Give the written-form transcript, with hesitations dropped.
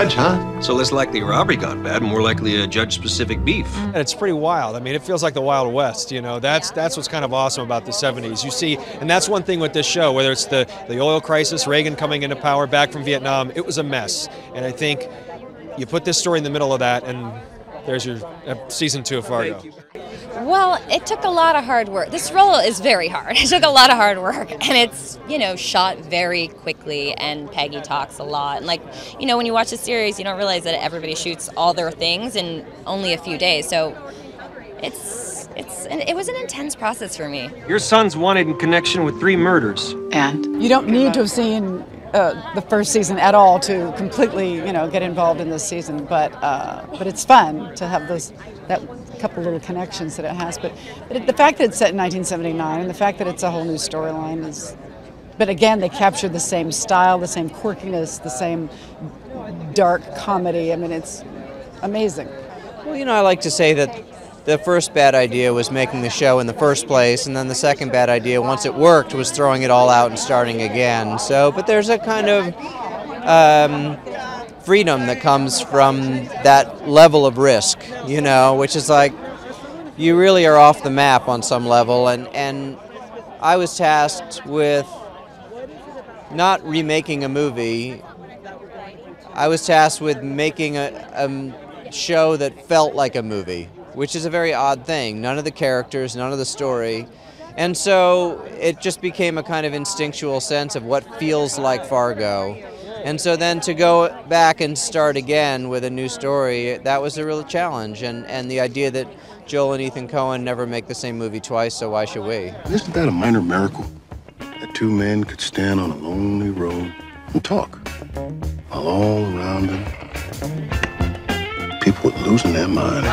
judge, huh? So less likely a robbery gone bad, more likely a judge-specific beef. And it's pretty wild. I mean, it feels like the Wild West, you know. That's what's kind of awesome about the 70s. You see, and that's one thing with this show, whether it's the oil crisis, Reagan coming into power, back from Vietnam, it was a mess. And I think you put this story in the middle of that, and there's your season 2 of Fargo. Well, it took a lot of hard work. This role is very hard. It took a lot of hard work, and it's, you know, shot very quickly, and Peggy talks a lot. And like, you know, when you watch the series, you don't realize that everybody shoots all their things in only a few days. So it was an intense process for me. Your son's wanted in connection with 3 murders. And? You don't need to have seen the first season at all to completely, you know, get involved in this season, but it's fun to have that couple little connections that it has. But the fact that it's set in 1979 and the fact that it's a whole new storyline is. But again, they captured the same style, the same quirkiness, the same dark comedy. I mean, it's amazing. Well, you know, I like to say that the first bad idea was making the show in the first place, and then the second bad idea, once it worked, was throwing it all out and starting again. So, but there's a kind of freedom that comes from that level of risk, you know, which is like, you really are off the map on some level, and I was tasked with not remaking a movie. I was tasked with making a show that felt like a movie, which is a very odd thing. None of the characters, none of the story. And so it just became a kind of instinctual sense of what feels like Fargo. And so then to go back and start again with a new story, that was a real challenge. And the idea that Joel and Ethan Coen never make the same movie twice, so why should we? Isn't that a minor miracle? That 2 men could stand on a lonely road and talk, while all around them, people were losing their minds.